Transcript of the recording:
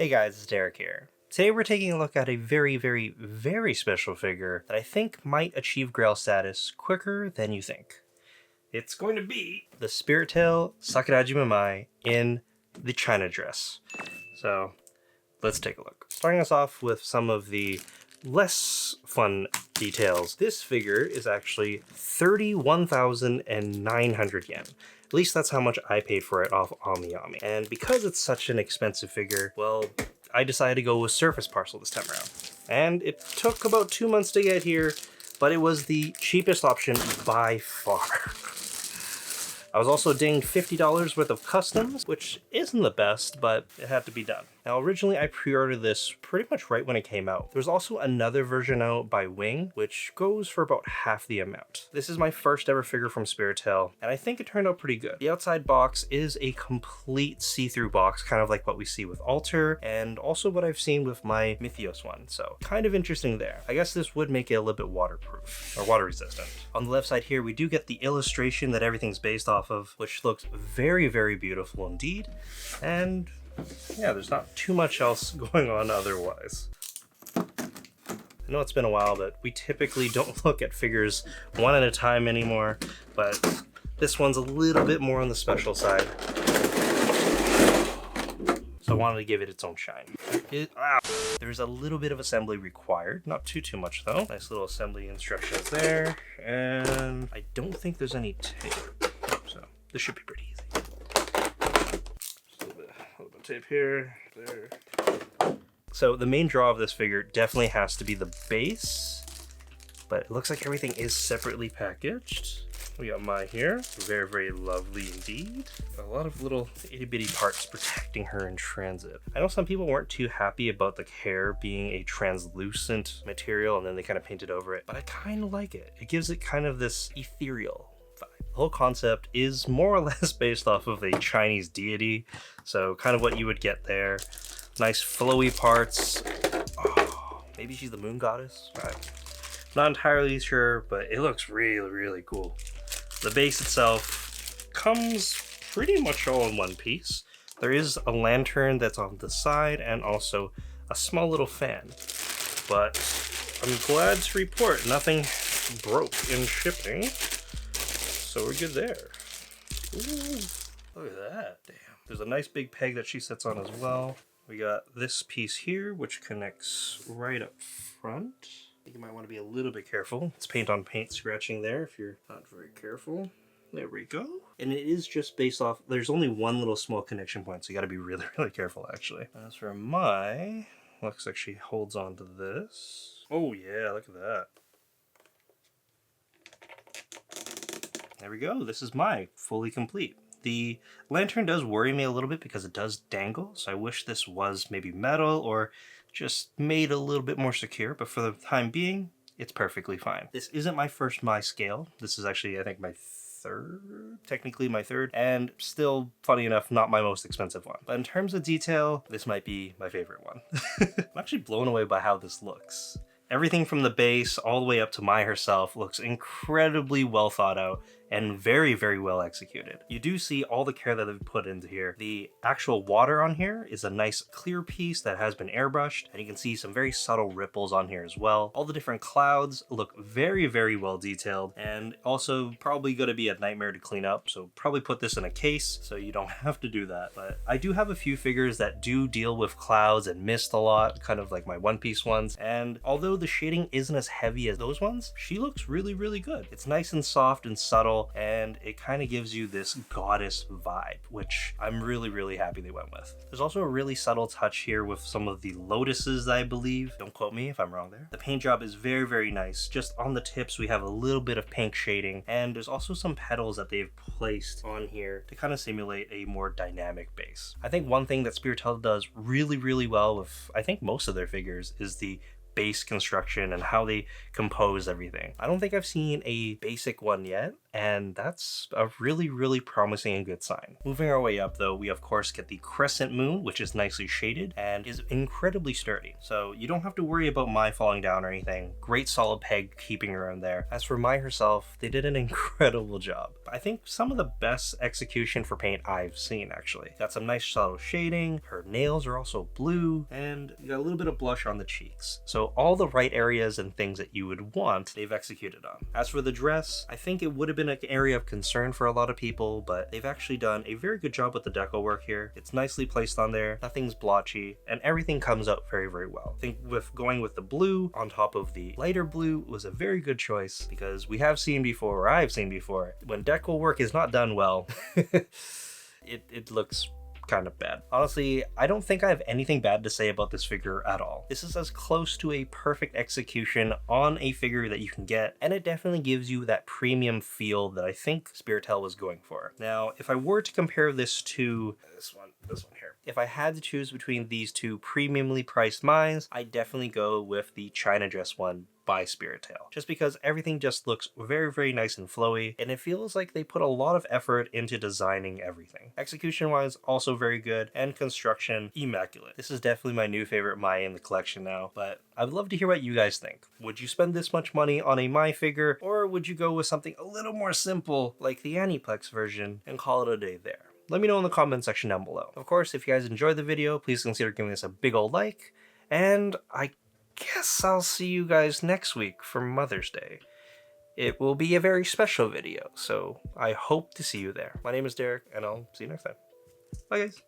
Hey guys, it's Derek here. Today we're taking a look at a very special figure that I think might achieve Grail status quicker than you think. It's going to be the Spiritale Sakurajima in the China dress. So let's take a look. Starting us off with some of the less fun details. This figure is actually 31,900 yen. At least that's how much I paid for it off AmiAmi. And because it's such an expensive figure, well, I decided to go with Surface Parcel this time around. And it took about 2 months to get here, but it was the cheapest option by far. I was also dinged $50 worth of customs, which isn't the best, but it had to be done. Now, originally I pre-ordered this pretty much right when it came out. There's also another version out by Wing, which goes for about half the amount. This is my first ever figure from Spiritale, and I think it turned out pretty good. The outside box is a complete see-through box, kind of like what we see with Alter, and also what I've seen with my Mythios one, so kind of interesting there. I guess this would make it a little bit waterproof, or water resistant. On the left side here, we do get the illustration that everything's based off of, which looks very beautiful indeed, and yeah, there's not too much else going on otherwise. I know it's been a while, but we typically don't look at figures one at a time anymore, but this one's a little bit more on the special side. So I wanted to give it its own shine. There's a little bit of assembly required, not too much though. Nice little assembly instructions there, and I don't think there's any tape, so this should be pretty easy. Tape here, there. So the main draw of this figure definitely has to be the base, but it looks like everything is separately packaged. We got Mai here, very lovely indeed. A lot of little itty bitty parts protecting her in transit. I know some people weren't too happy about the hair being a translucent material and then they kind of painted over it, but I kind of like it. It gives it kind of this ethereal. The whole concept is more or less based off of a Chinese deity, so kind of what you would get there. Nice flowy parts. Oh, maybe she's the moon goddess? I'm not entirely sure, but it looks really cool. The base itself comes pretty much all in one piece. There is a lantern that's on the side and also a small little fan, but I'm glad to report nothing broke in shipping. So we're good there. Ooh, look at that, damn. There's a nice big peg that she sits on as well. We got this piece here, which connects right up front. I think you might want to be a little bit careful. It's paint on paint scratching there if you're not very careful. There we go. And it is just based off, there's only one little small connection point, so you gotta be really careful actually. As for Mai, looks like she holds on to this. Oh yeah, look at that. There we go, this is Mai, fully complete. The lantern does worry me a little bit because it does dangle, so I wish this was maybe metal or just made a little bit more secure, but for the time being, it's perfectly fine. This isn't my first Mai scale. This is actually, I think, my technically my third, and still, funny enough, not my most expensive one. But in terms of detail, this might be my favorite one. I'm actually blown away by how this looks. Everything from the base all the way up to Mai herself looks incredibly well thought out and very well executed. You do see all the care that they've put into here. The actual water on here is a nice clear piece that has been airbrushed, and you can see some very subtle ripples on here as well. All the different clouds look very well detailed, and also probably going to be a nightmare to clean up, so probably put this in a case so you don't have to do that. But I do have a few figures that do deal with clouds and mist a lot, kind of like my One Piece ones, and although the shading isn't as heavy as those ones, she looks really good. It's nice and soft and subtle, and it kind of gives you this goddess vibe, which I'm really happy they went with. There's also a really subtle touch here with some of the lotuses, I believe. Don't quote me if I'm wrong there. The paint job is very nice. Just on the tips, we have a little bit of pink shading, and there's also some petals that they've placed on here to kind of simulate a more dynamic base. I think one thing that Spiritale does really well with, I think, most of their figures is the base construction and how they compose everything. I don't think I've seen a basic one yet, and that's a really promising and good sign. Moving our way up though, we of course get the crescent moon, which is nicely shaded and is incredibly sturdy. So you don't have to worry about Mai falling down or anything. Great solid peg keeping her in there. As for Mai herself, they did an incredible job. I think, some of the best execution for paint I've seen, actually. Got some nice subtle shading, her nails are also blue, and you got a little bit of blush on the cheeks. So all the right areas and things that you would want, they've executed on. As for the dress, I think it would have been an area of concern for a lot of people, but they've actually done a very good job with the deco work here. It's nicely placed on there, nothing's blotchy, and everything comes out very, very well. I think with going with the blue on top of the lighter blue was a very good choice, because we have seen before, or I've seen before, when deco work is not done well, it looks kind of bad. Honestly, I don't think I have anything bad to say about this figure at all. This is as close to a perfect execution on a figure that you can get, and it definitely gives you that premium feel that I think Spiritale was going for. Now, if I were to compare this to this one here, if I had to choose between these two premiumly priced mines, I'd definitely go with the China dress one by Spiritale, just because everything just looks very, very nice and flowy, and it feels like they put a lot of effort into designing everything. Execution wise, also very good, and construction, immaculate. This is definitely my new favorite Mai in the collection now, but I'd love to hear what you guys think. Would you spend this much money on a Mai figure, or would you go with something a little more simple, like the Aniplex version, and call it a day there? Let me know in the comment section down below. Of course, if you guys enjoyed the video, please consider giving this a big old like, and I guess I'll see you guys next week for Mother's Day. It will be a very special video, so I hope to see you there. My name is Derek, and I'll see you next time. Bye, guys.